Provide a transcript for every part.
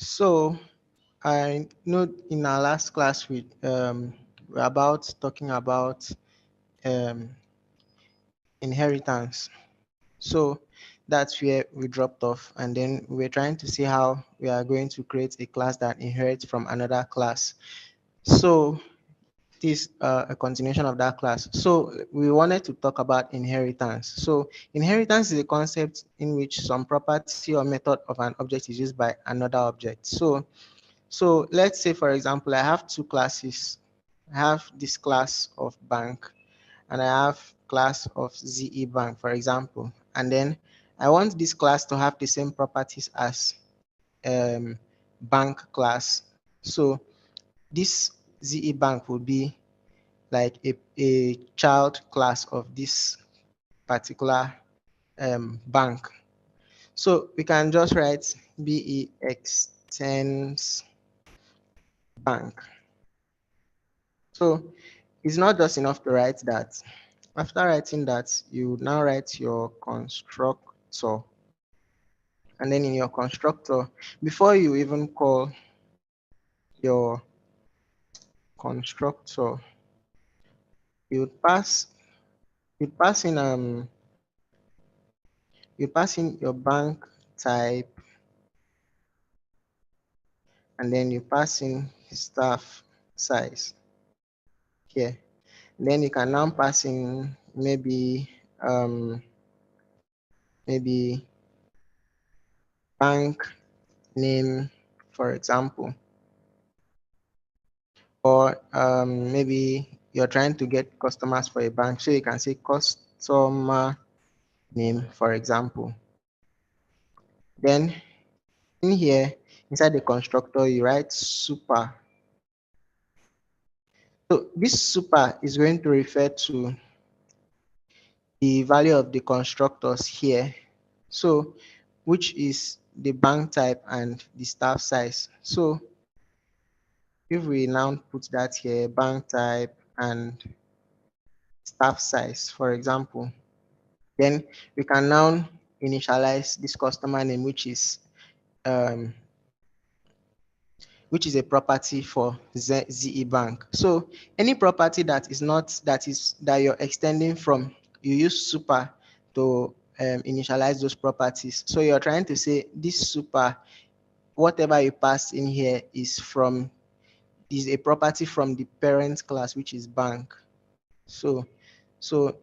So I know in our last class we were about talking about um, inheritance. So that's where we dropped off, and then we were trying to see how we are going to create a class that inherits from another class. So this a continuation of that class. So we wanted to talk about inheritance. So inheritance is a concept in which some property or method of an object is used by another object. So let's say, for example, I have two classes. I have this class of bank and I have class of ZE bank, for example. And then I want this class to have the same properties as um, bank class. So this ZE bank will be like a child class of this particular bank. So we can just write BE extends bank. So it's not just enough to write that. After writing that, you now write your constructor. And then in your constructor, before you even call your constructor, you pass you pass in you pass in your bank type, and then you pass in staff size here. And then you can now pass in um maybe bank name, for example, or maybe you're trying to get customers for a bank, so you can say customer name, for example. Then in here, inside the constructor, you write super. So this super is going to refer to the value of the constructors here. So which is the bank type and the staff size. So if we now put that here, bank type and staff size, for example, then we can now initialize this customer name, um, which is a property for ZE Bank. So any property that is not that you're extending from, you use super to initialize those properties. So you're trying to say this super, whatever you pass in here is a property from the parent class, which is bank. So so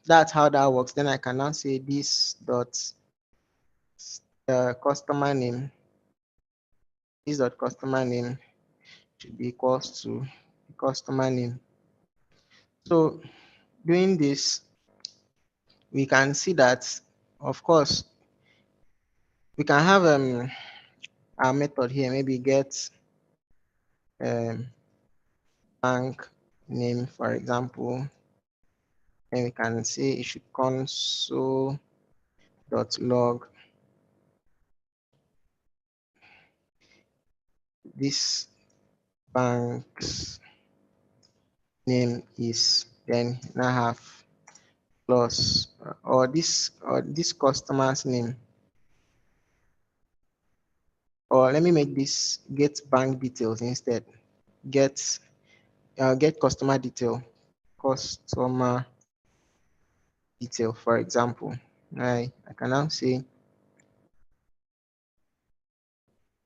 that's how that works. Then I can now say this dot customer name, this dot customer name should be equals to the customer name. So doing this, we can see that, of course, we can have our method here, maybe get um, bank name, for example, and we can say it should console.log this bank's name is, then now have plus or this customer's name, or let me make this get bank details instead. Get customer detail, for example. I can now say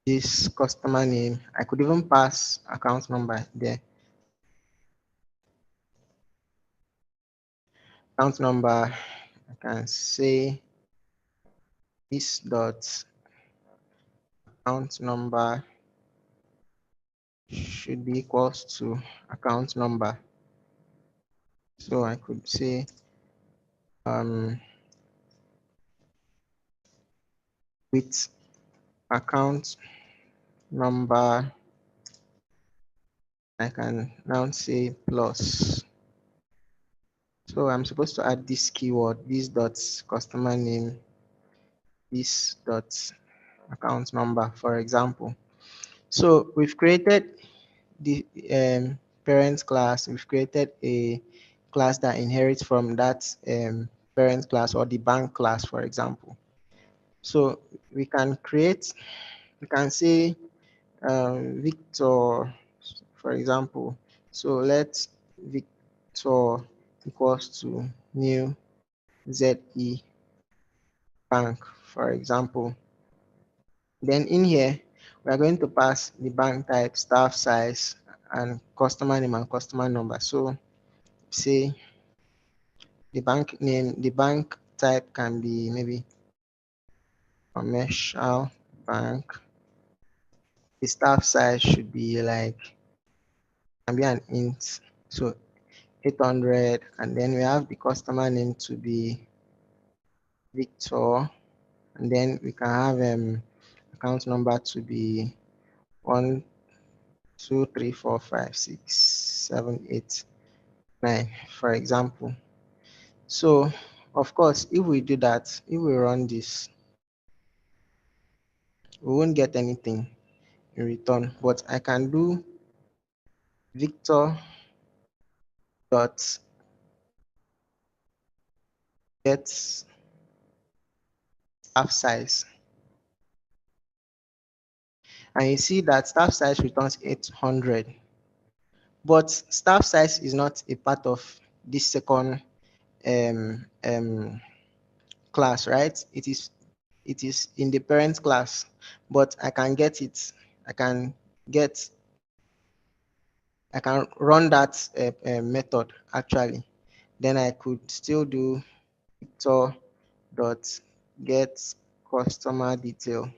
this customer name. I could even pass account number there. Account number, I can say this dot account number should be equals to account number. So I could say with account number, I can now say plus. So I'm supposed to add this keyword, this dot customer name, this dot account number, for example. So we've created the parent class. We've created a class that inherits from that parent class or the bank class, for example. So we can create we can say Victor, for example. So let Victor equals to new ZE bank, for example. Then in here, we are going to pass the bank type, staff size, and customer name and customer number. So say the bank name, the bank type can be maybe commercial bank. The staff size should be like, can be an int. So 800, and then we have the customer name to be Victor, and then we can have account number to be 1 2 3 4 5 6 7 8 9, for example. So of course, if we do that, if we run this, we won't get anything in return. But I can do Victor dot get staff size, and you see that staff size returns 800. But staff size is not a part of this second um, um, class, right? It is in the parent class, but I can get it. I can get. I can run that method actually. Then I could still do Victor dot get customer detail,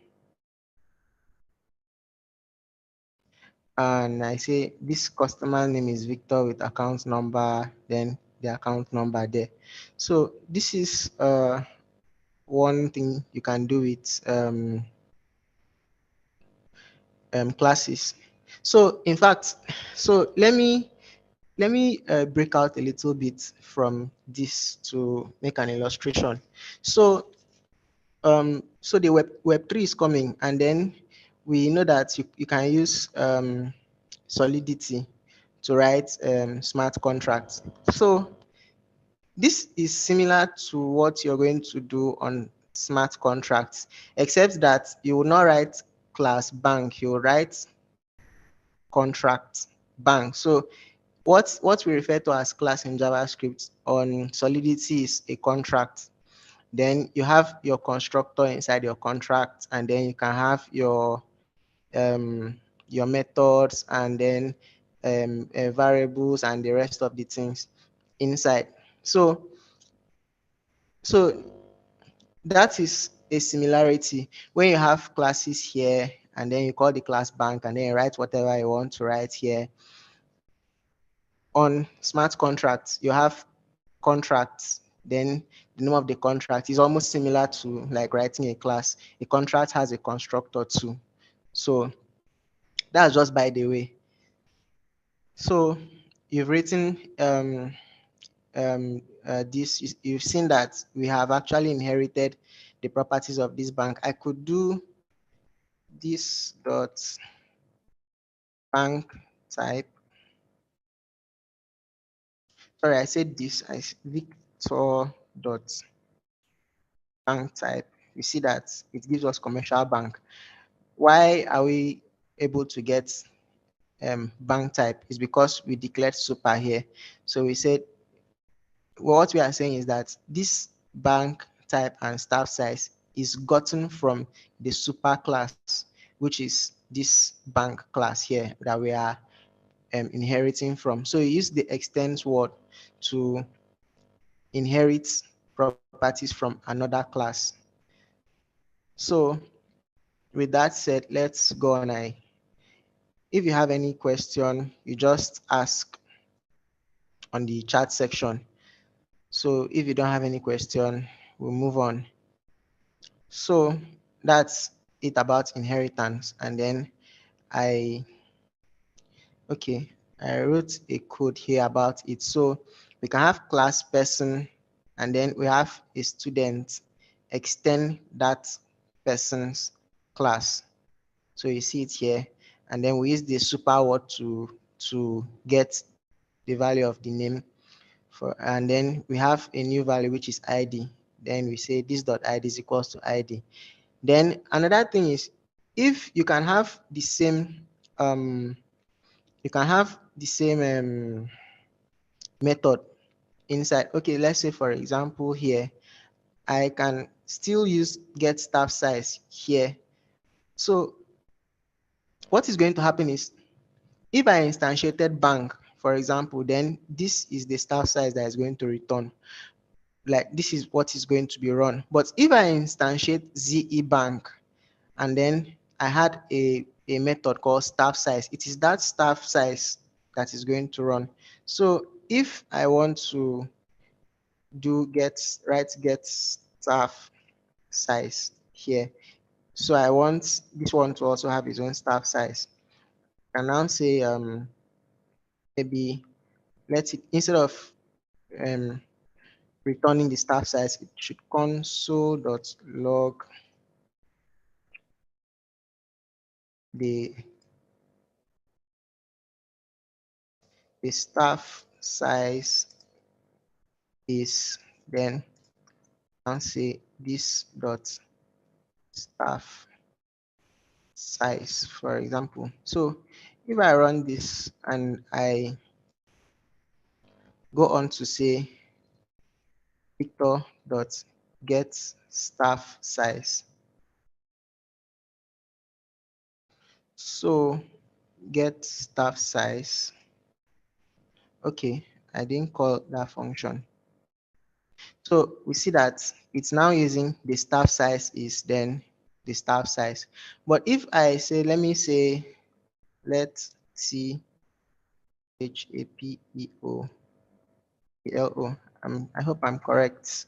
and I say this customer name is Victor with account number, then the account number there. So this is one thing you can do with classes. So in fact, so let me break out a little bit from this to make an illustration. So so the web 3 is coming, and then we know that you can use Solidity to write smart contracts. So this is similar to what you're going to do on smart contracts, except that you will not write class bank, you will write contract bank. So what we refer to as class in JavaScript on Solidity is a contract. Then you have your constructor inside your contract, and then you can have your methods, and then variables and the rest of the things inside. So that is a similarity. When you have classes here, and then you call the class bank, and then you write whatever you want to write here. On smart contracts, you have contracts, then the name of the contract is almost similar to like writing a class. A contract has a constructor too. So that's just by the way. So you've written this, you've seen that we have actually inherited the properties of this bank. I could do this dot bank type. Sorry, I said this. Victor dot bank type. You see that it gives us commercial bank. Why are we able to get bank type? Is because we declared super here. So we said, well, what we are saying is that this bank type and staff size is gotten from the super class, which is this bank class here that we are inheriting from. So you use the extends word to inherit properties from another class. So with that said, let's go on. If you have any question, you just ask on the chat section. So if you don't have any question, we'll move on. So that's it about inheritance. And then I wrote a code here about it. So we can have class person, and then we have a student, extend that person's class. So you see it here, and then we use the super word to get the value of the name and then we have a new value which is ID. Then we say this dot ID is equals to ID. Then another thing is if you can have the same you can have the same method inside. Okay, let's say for example here, I can still use get staff size here. So what is going to happen is, if I instantiated bank, for example, then this is the staff size that is going to return. Like this is what is going to be run. But if I instantiate ZE bank, and then I had a method called staff size, it is that staff size that is going to run. So if I want to do get staff size here, so I want this one to also have its own staff size. I can now say maybe let it, instead of um returning the staff size, it should console.log the staff size is, then I'll say this dot staff size, for example. So if I run this and I go on to say Victor dot get staff size, so get staff size. Okay, I didn't call that function. So we see that it's now using the staff size is then the staff size. But if I say, let me say, let T H A P E O E L O. I hope I'm correct.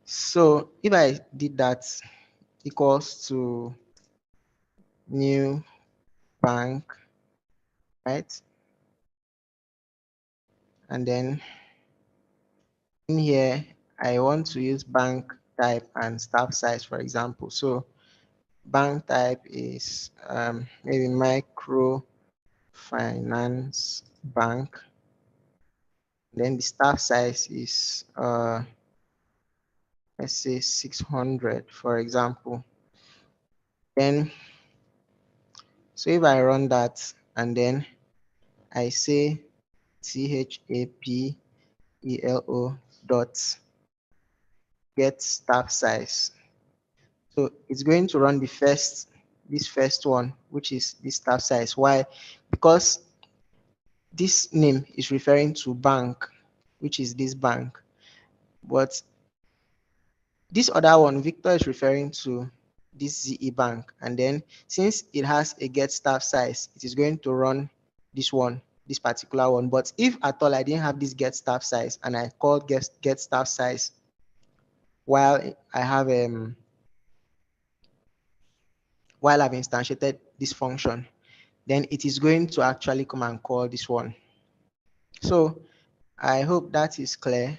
So if I did that equals to new bank, right? And then in here, I want to use bank type and staff size, for example. So bank type is maybe microfinance bank. Then the staff size is let's say 600, for example. Then so if I run that and then I say CHAPELO dot get staff size. So it's going to run this first one, which is this staff size. Why? Because this name is referring to bank, which is this bank. But this other one, Victor, is referring to this ZE bank. And then since it has a get staff size, it is going to run this one, this particular one. But if at all I didn't have this get staff size and I called get staff size while I have while I've instantiated this function, then it is going to actually come and call this one. So I hope that is clear.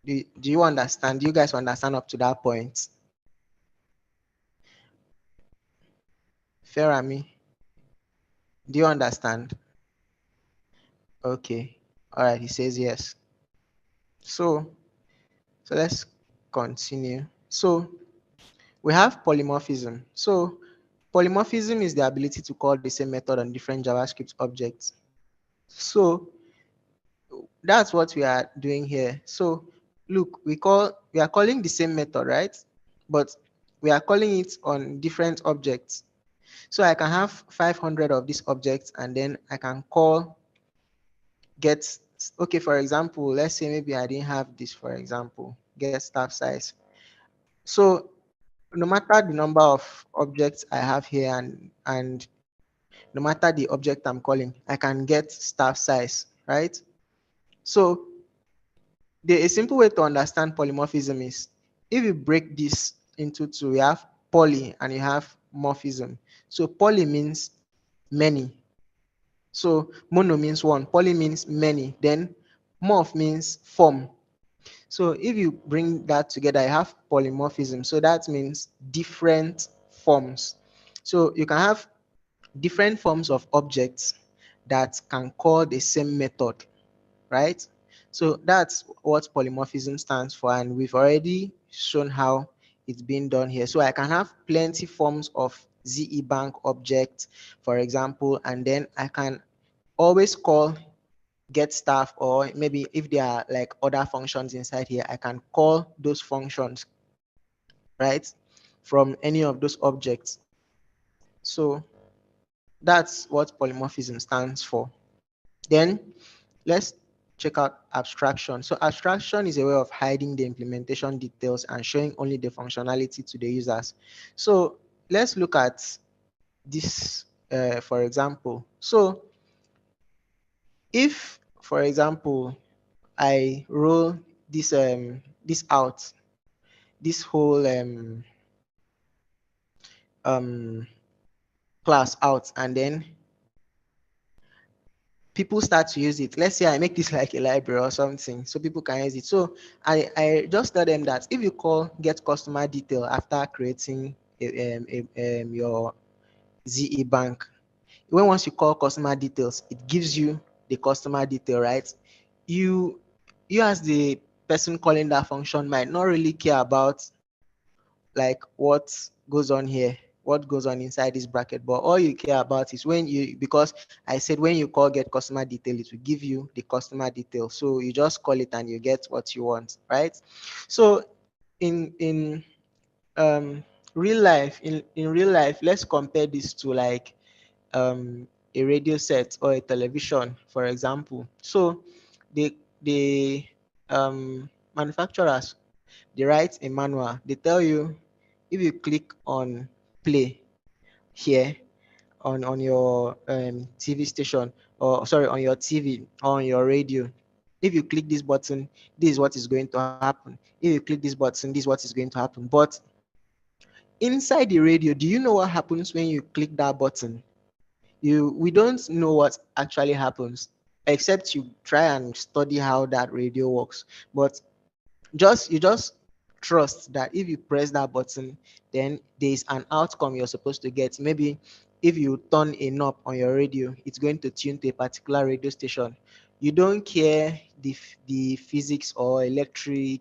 Do you understand? Do you guys understand up to that point? Ferami, do you understand? Okay. All right. He says yes. So let's continue. So we have polymorphism. So polymorphism is the ability to call the same method on different JavaScript objects. So that's what we are doing here. So look, we are calling the same method, right? But we are calling it on different objects. So I can have 500 of these objects, and then I can call get, okay, for example, let's say maybe I didn't have this, for example, get staff size. So no matter the number of objects I have here and no matter the object I'm calling, I can get staff size, right? So a simple way to understand polymorphism is, if you break this into two, you have poly and you have morphism. So poly means many. So mono means one, poly means many, then morph means form. So if you bring that together, I have polymorphism. So that means different forms. So you can have different forms of objects that can call the same method, right? So that's what polymorphism stands for. And we've already shown how it's being done here. So I can have plenty forms of zebank objects, for example, and then I can always call get staff, or maybe if there are like other functions inside here, I can call those functions, right, from any of those objects. So that's what polymorphism stands for. Then let's check out abstraction. So abstraction is a way of hiding the implementation details and showing only the functionality to the users. So let's look at this, for example. So if, for example, I roll this out, this whole um, class out, and then people start to use it. Let's say I make this like a library or something, so people can use it. So I just tell them that if you call get customer detail after creating your ZE bank, when once you call customer details, it gives you the customer detail, right? You you as the person calling that function might not really care about like what goes on here, what goes on inside this bracket, but all you care about is when you, because I said when you call get customer detail, it will give you the customer detail, so you just call it and you get what you want, right? So in real life, in real life, let's compare this to like a radio set or a television, for example. So the manufacturers, they write a manual, they tell you if you click on play here on your TV station, or sorry, on your TV or on your radio, if you click this button, this is what is going to happen. If you click this button, this is what is going to happen. But inside the radio, do you know what happens when you click that button? We don't know what actually happens, except you try and study how that radio works. But you just trust that if you press that button, then there's an outcome you're supposed to get. Maybe if you turn a knob on your radio, it's going to tune to a particular radio station. You don't care the physics or electrical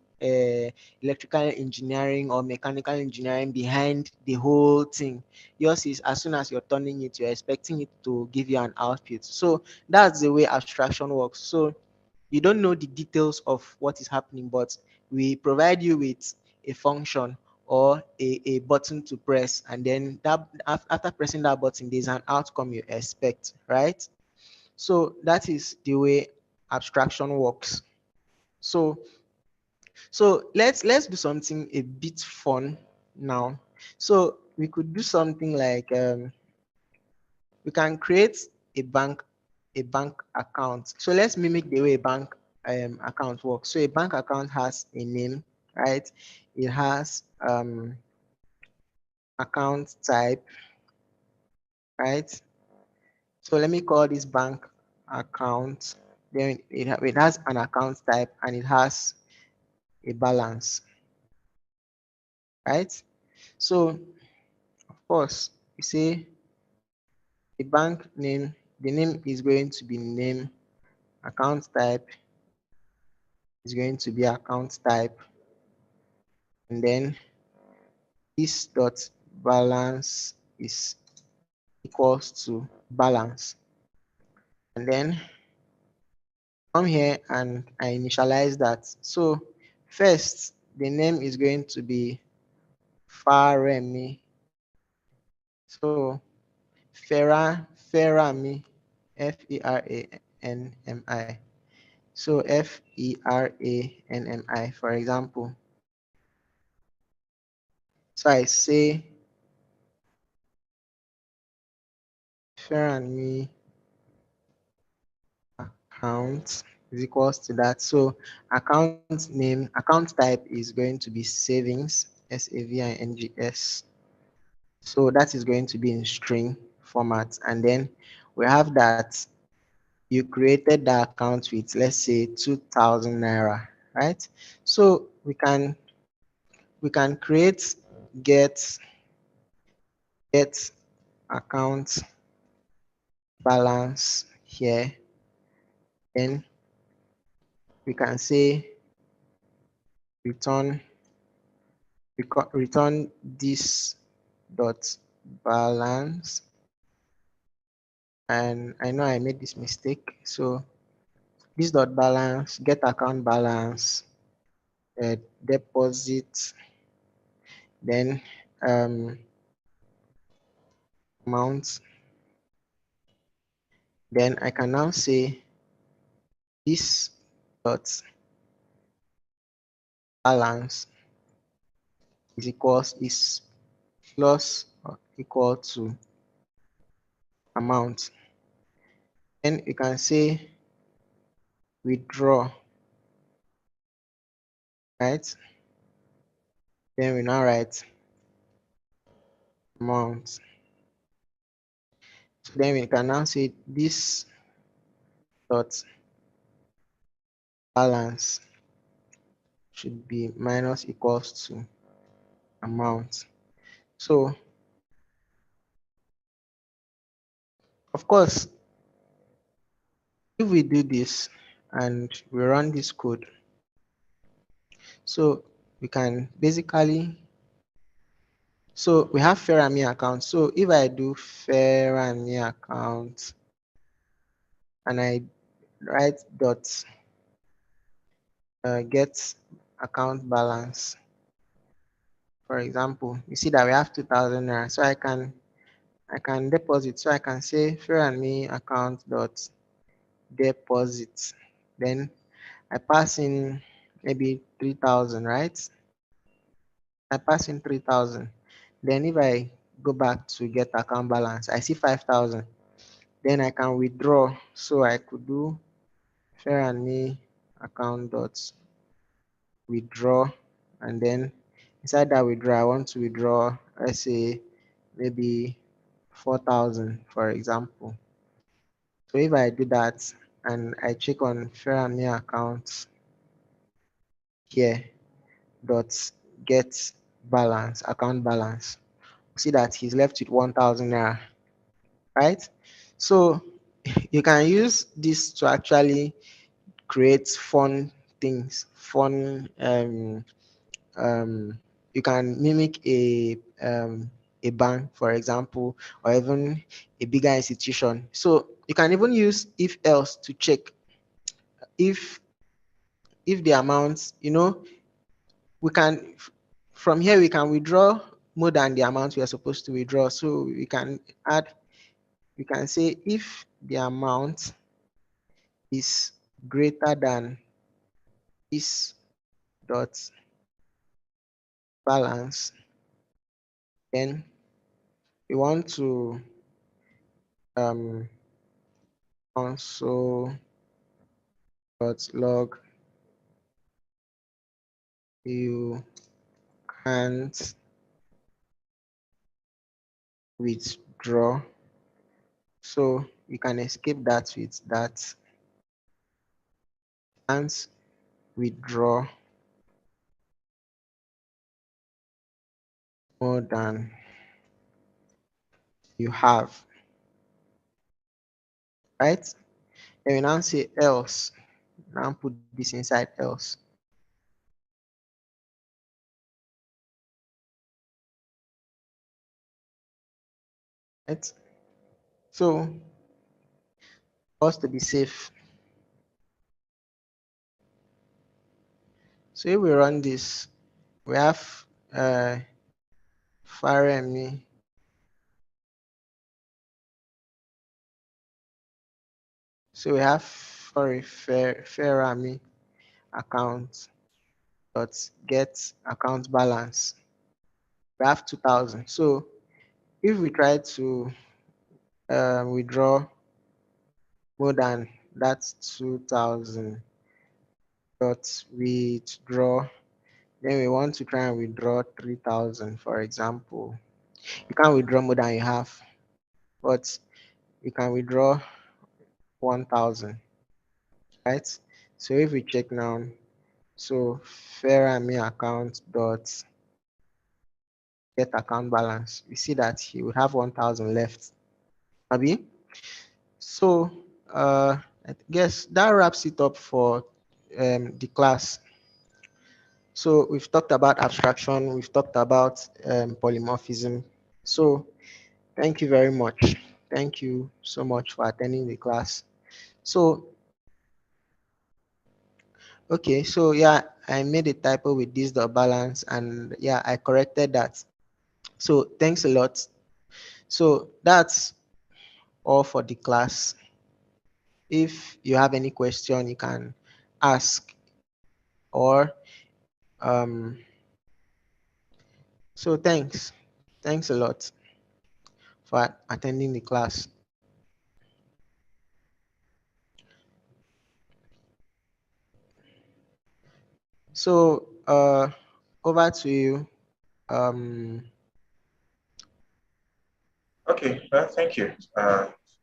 engineering or mechanical engineering behind the whole thing. Yours is as soon as you're turning it, you're expecting it to give you an output. So that's the way abstraction works. So you don't know the details of what is happening, but we provide you with a function or a button to press, and then that after pressing that button, there's an outcome you expect, right? So that is the way abstraction works. So let's do something a bit fun now. So we could do something like we can create a bank account. So let's mimic the way a bank account works. So a bank account has a name, right? It has account type, right? So let me call this bank account. Then it has an account type and it has a balance, right? So of course, you say the bank name, the name is going to be name, account type is going to be account type, and then this dot balance is equals to balance. And then come here and I initialize that. So first, the name is going to be Faremi. So Ferami, Feranmi. So Feranmi, for example. So I say Feranmi account is equals to that. So account name, account type is going to be savings, SAVINGS. So that is going to be in string format. And then we have that you created the account with, let's say, 2,000 naira, right? So we can create get get account balance here. Then we can say return return this dot balance. And I know I made this mistake. So this dot balance, get account balance, deposit, then um, amount. Then I can now say this dot balance is plus or equal to amount. Then you can say withdraw, right? Then we now write amount. So then we can now say this dot balance should be minus equals to amount. So of course, if we do this and we run this code, so we can basically, so we have fair and me account. So if I do fair and me account and I write dot get account balance, for example, you see that we have 2,000 naira. So I can deposit. So I can say fair and me account dot deposit. Then I pass in maybe 3,000, right? I pass in 3,000. Then if I go back to get account balance, I see 5,000. Then I can withdraw. So I could do fair and me account dot withdraw, and then inside that withdraw, I want to withdraw, let's say maybe 4,000, for example. So if I do that and I check on fair and me account here, dot get balance, account balance, see that he's left with 1,000 naira, right? So you can use this to actually create fun things, fun you can mimic a bank, for example, or even a bigger institution. So you can even use if else to check if the amount, we can from here we can withdraw more than the amount we are supposed to withdraw. So we can say if the amount is greater than this dot balance, then we want to um console dot log you can't withdraw. So you can escape that with that can't withdraw more than you have, right? Then we now say else. Now put this inside else. Right? So for us to be safe. So if we run this, we have me. So we have Ferrami account dot get account balance. We have 2,000. So if we try to withdraw more than that 2,000 dot withdraw, then we want to try and withdraw 3,000, for example. You can't withdraw more than you have, but you can withdraw 1,000, right? So if we check now, so Ferrami account dot get account balance, we see that he would have 1,000 left. Abi? So I guess that wraps it up for the class. So we've talked about abstraction, we've talked about polymorphism. So thank you very much. Thank you so much for attending the class. So, okay, so yeah, I made a typo with this dot balance, and yeah, I corrected that. So thanks a lot. So that's all for the class. If you have any question, you can ask, or um, so thanks. Thanks a lot for attending the class. So over to you. Okay, well, thank you.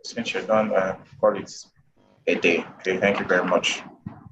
Since you're done, call it a day. Okay, thank you very much.